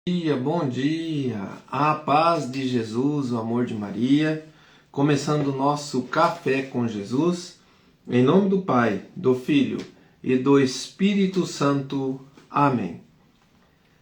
Bom dia, a paz de Jesus, o amor de Maria, começando o nosso Café com Jesus, em nome do Pai, do Filho e do Espírito Santo. Amém.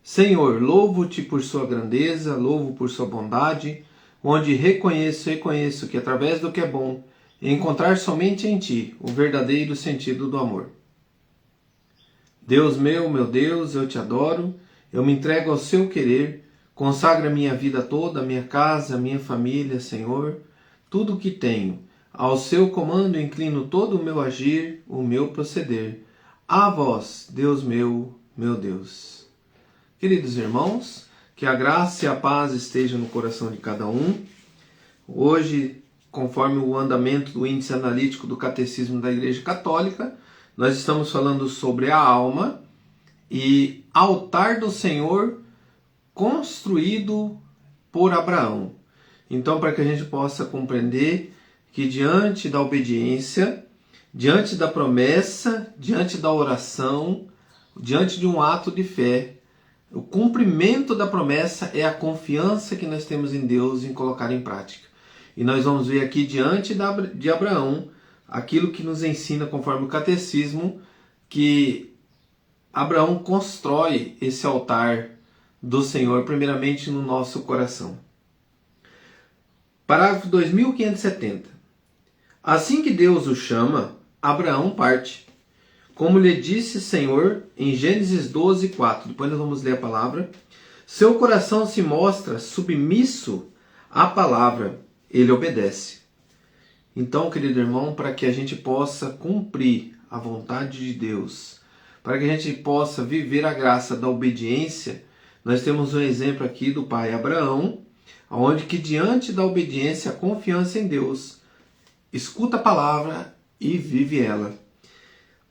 Senhor, louvo-te por sua grandeza, louvo por sua bondade, onde reconheço que através do que é bom, encontrar somente em ti o verdadeiro sentido do amor. Deus meu Deus, eu te adoro. Eu me entrego ao seu querer, consagra minha vida toda, minha casa, minha família, Senhor, tudo o que tenho. Ao seu comando inclino todo o meu agir, o meu proceder. A vós, Deus meu Deus. Queridos irmãos, que a graça e a paz estejam no coração de cada um. Hoje, conforme o andamento do índice analítico do Catecismo da Igreja Católica, nós estamos falando sobre a alma e altar do Senhor construído por Abraão. Então, para que a gente possa compreender que diante da obediência, diante da promessa, diante da oração, diante de um ato de fé, o cumprimento da promessa é a confiança que nós temos em Deus em colocar em prática. E nós vamos ver aqui diante de Abraão aquilo que nos ensina conforme o catecismo, que Abraão constrói esse altar do Senhor primeiramente no nosso coração. Parágrafo 2570. Assim que Deus o chama, Abraão parte. Como lhe disse Senhor em Gênesis 12:4. Depois nós vamos ler a palavra. Seu coração se mostra submisso à palavra. Ele obedece. Então, querido irmão, para que a gente possa cumprir a vontade de Deus, para que a gente possa viver a graça da obediência, nós temos um exemplo aqui do pai Abraão, onde que diante da obediência, a confiança em Deus, escuta a palavra e vive ela.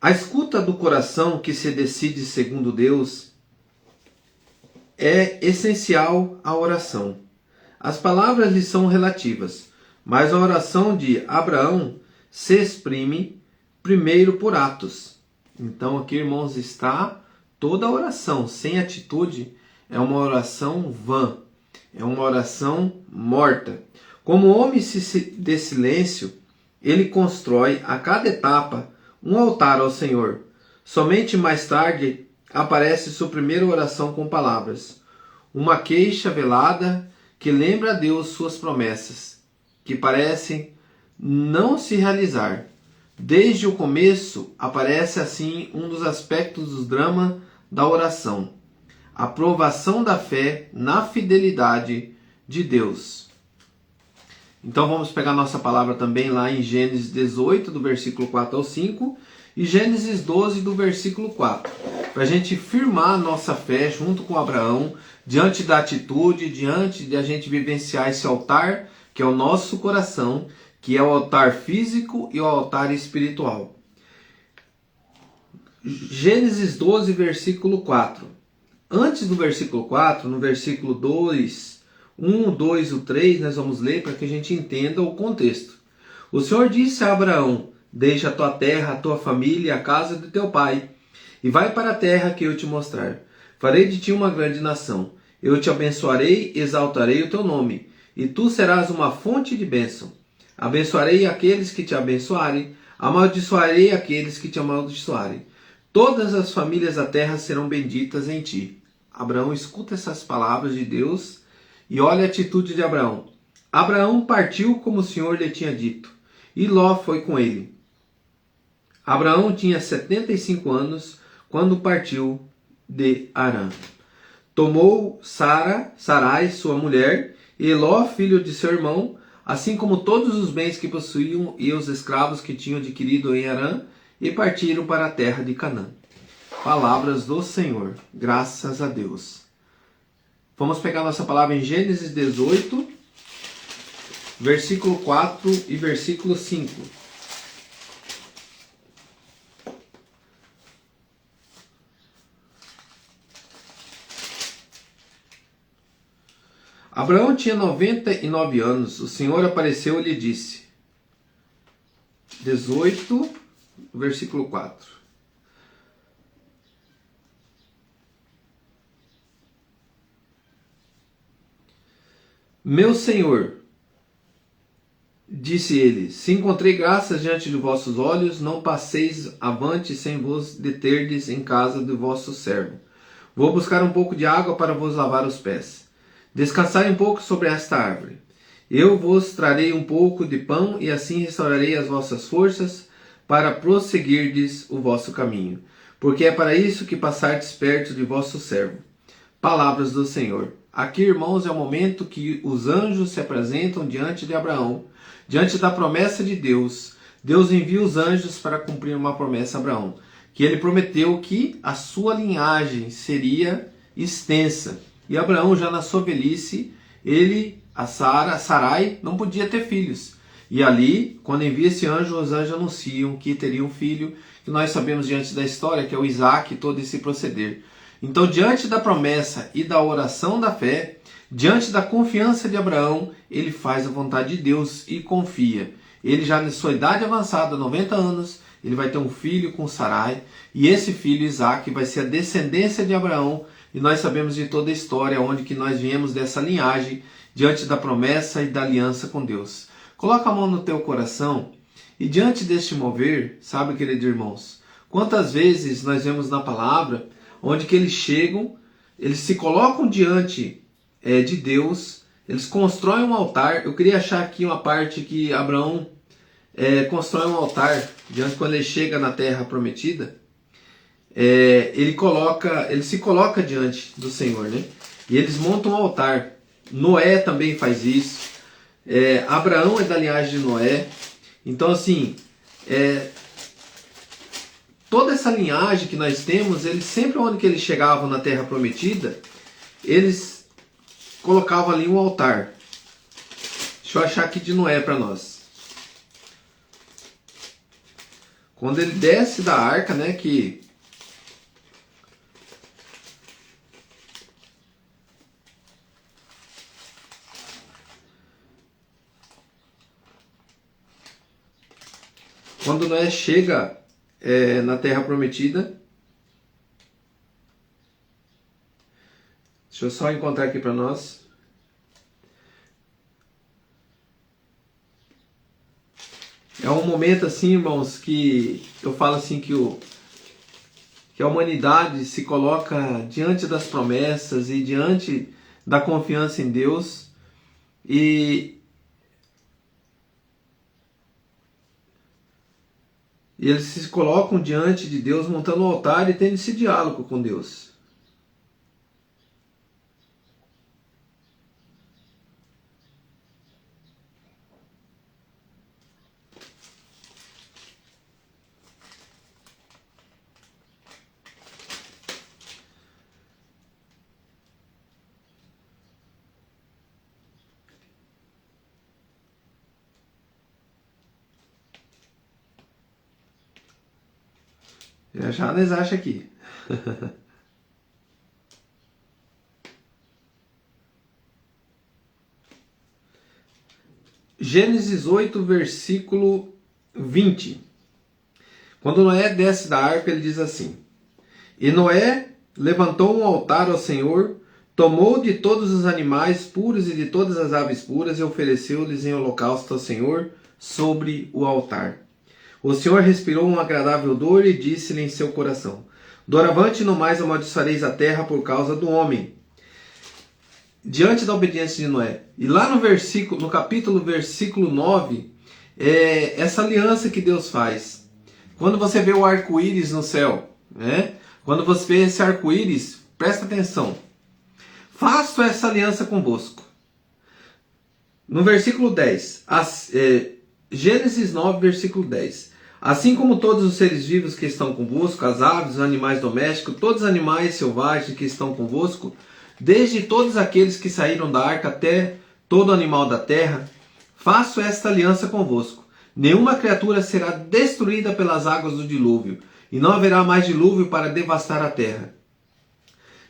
A escuta do coração que se decide segundo Deus é essencial à oração. As palavras lhe são relativas, mas a oração de Abraão se exprime primeiro por atos. Então aqui, irmãos, está toda a oração sem atitude é uma oração vã, é uma oração morta. Como homem de silêncio, ele constrói a cada etapa um altar ao Senhor. Somente mais tarde aparece sua primeira oração com palavras. Uma queixa velada que lembra a Deus suas promessas, que parecem não se realizar. Desde o começo aparece assim um dos aspectos do drama da oração: a provação da fé na fidelidade de Deus. Então vamos pegar nossa palavra também lá em Gênesis 18, do versículo 4 ao 5, e Gênesis 12, do versículo 4, para a gente firmar a nossa fé junto com Abraão, diante da atitude, diante de a gente vivenciar esse altar, que é o nosso coração, que é o altar físico e o altar espiritual. Gênesis 12, versículo 4. Antes do versículo 4, no versículo 2, 1, 2 e 3, nós vamos ler para que a gente entenda o contexto. O Senhor disse a Abraão: deixa a tua terra, a tua família e a casa de teu pai, e vai para a terra que eu te mostrar. Farei de ti uma grande nação. Eu te abençoarei, exaltarei o teu nome, e tu serás uma fonte de bênção. Abençoarei aqueles que te abençoarem, amaldiçoarei aqueles que te amaldiçoarem. Todas as famílias da terra serão benditas em ti. Abraão escuta essas palavras de Deus e olha a atitude de Abraão. Abraão partiu como o Senhor lhe tinha dito, e Ló foi com ele. Abraão tinha 75 anos quando partiu de Harã. Tomou Sarai, sua mulher, e Ló, filho de seu irmão, assim como todos os bens que possuíam e os escravos que tinham adquirido em Harã, e partiram para a terra de Canaã. Palavras do Senhor, graças a Deus. Vamos pegar nossa palavra em Gênesis 18, versículo 4 e versículo 5. Abraão tinha 99 anos. O Senhor apareceu e lhe disse. 18, versículo 4. Meu senhor, disse ele, se encontrei graças diante de vossos olhos, não passeis avante sem vos deterdes em casa do vosso servo. Vou buscar um pouco de água para vos lavar os pés. Descansai um pouco sobre esta árvore. Eu vos trarei um pouco de pão e assim restaurarei as vossas forças para prosseguirdes o vosso caminho. Porque é para isso que passardes perto de vosso servo. Palavras do Senhor. Aqui, irmãos, é o momento que os anjos se apresentam diante de Abraão, diante da promessa de Deus. Deus envia os anjos para cumprir uma promessa a Abraão, que ele prometeu que a sua linhagem seria extensa. E Abraão, já na sua velhice, Sarai, não podia ter filhos. E ali, quando envia esse anjo, os anjos anunciam que teria um filho, que nós sabemos diante da história, que é o Isaac, e todo esse proceder. Então, diante da promessa e da oração da fé, diante da confiança de Abraão, ele faz a vontade de Deus e confia. Ele já na sua idade avançada, 90 anos, ele vai ter um filho com Sarai, e esse filho, Isaac, vai ser a descendência de Abraão, e nós sabemos de toda a história onde que nós viemos dessa linhagem, diante da promessa e da aliança com Deus. Coloca a mão no teu coração, e diante deste mover, sabe, queridos irmãos, quantas vezes nós vemos na palavra onde que eles chegam, eles se colocam diante de Deus, eles constroem um altar. Eu queria achar aqui uma parte que Abraão constrói um altar, diante quando ele chega na terra prometida, ele se coloca diante do Senhor, né? E eles montam um altar. Noé também faz isso. Abraão é da linhagem de Noé. Então, assim, toda essa linhagem que nós temos, eles sempre onde que eles chegavam na terra prometida, eles colocavam ali um altar. Deixa eu achar aqui de Noé para nós. Quando ele desce da arca, né, que quando Noé chega na terra prometida, deixa eu só encontrar aqui para nós. É um momento assim, irmãos, que eu falo assim que a humanidade se coloca diante das promessas e diante da confiança em Deus, e eles se colocam diante de Deus, montando um altar e tendo esse diálogo com Deus. Já nós achamos aqui. Gênesis 8, versículo 20. Quando Noé desce da arca, ele diz assim: E Noé levantou um altar ao Senhor, tomou de todos os animais puros e de todas as aves puras e ofereceu-lhes em holocausto ao Senhor sobre o altar. O Senhor respirou um agradável odor e disse-lhe em seu coração: Doravante não mais amaldiçoareis a terra por causa do homem. Diante da obediência de Noé. E lá no capítulo versículo 9, essa aliança que Deus faz. Quando você vê o arco-íris no céu, né? Quando você vê esse arco-íris, presta atenção. Faço essa aliança convosco. No versículo 10, Gênesis 9, versículo 10. Assim como todos os seres vivos que estão convosco, as aves, os animais domésticos, todos os animais selvagens que estão convosco, desde todos aqueles que saíram da arca até todo animal da terra, faço esta aliança convosco. Nenhuma criatura será destruída pelas águas do dilúvio, e não haverá mais dilúvio para devastar a terra.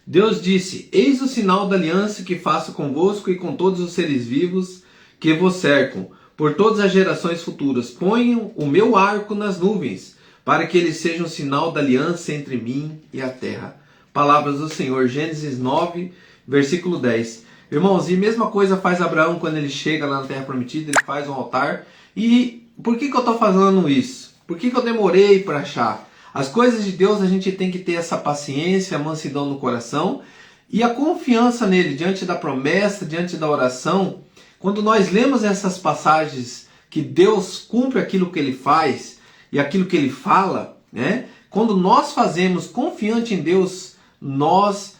Deus disse: Eis o sinal da aliança que faço convosco e com todos os seres vivos que vos cercam, por todas as gerações futuras. Ponham o meu arco nas nuvens, para que ele seja um sinal da aliança entre mim e a terra. Palavras do Senhor. Gênesis 9, versículo 10. Irmãos, e mesma coisa faz Abraão quando ele chega lá na Terra Prometida, ele faz um altar. E por que eu estou fazendo isso? Por que eu demorei para achar? As coisas de Deus a gente tem que ter essa paciência, a mansidão no coração e a confiança nele, diante da promessa, diante da oração. Quando nós lemos essas passagens que Deus cumpre aquilo que ele faz e aquilo que ele fala, né? Quando nós fazemos confiante em Deus, nós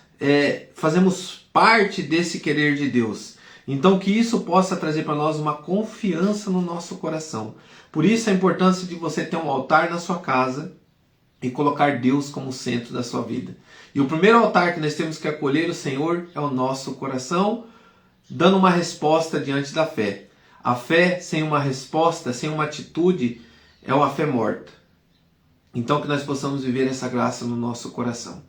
fazemos parte desse querer de Deus. Então que isso possa trazer para nós uma confiança no nosso coração. Por isso a importância de você ter um altar na sua casa e colocar Deus como centro da sua vida. E o primeiro altar que nós temos que acolher o Senhor é o nosso coração, dando uma resposta diante da fé. A fé sem uma resposta, sem uma atitude, é uma fé morta. Então que nós possamos viver essa graça no nosso coração.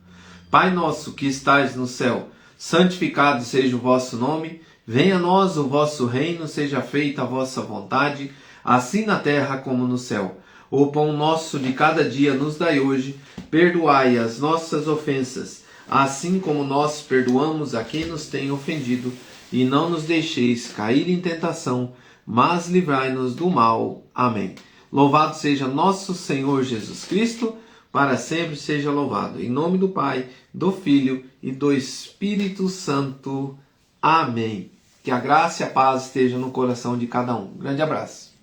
Pai nosso que estais no céu, santificado seja o vosso nome, venha a nós o vosso reino, seja feita a vossa vontade, assim na terra como no céu. O pão nosso de cada dia nos dai hoje, perdoai as nossas ofensas, assim como nós perdoamos a quem nos tem ofendido, e não nos deixeis cair em tentação, mas livrai-nos do mal. Amém. Louvado seja nosso Senhor Jesus Cristo, para sempre seja louvado. Em nome do Pai, do Filho e do Espírito Santo. Amém. Que a graça e a paz estejam no coração de cada um. Grande abraço.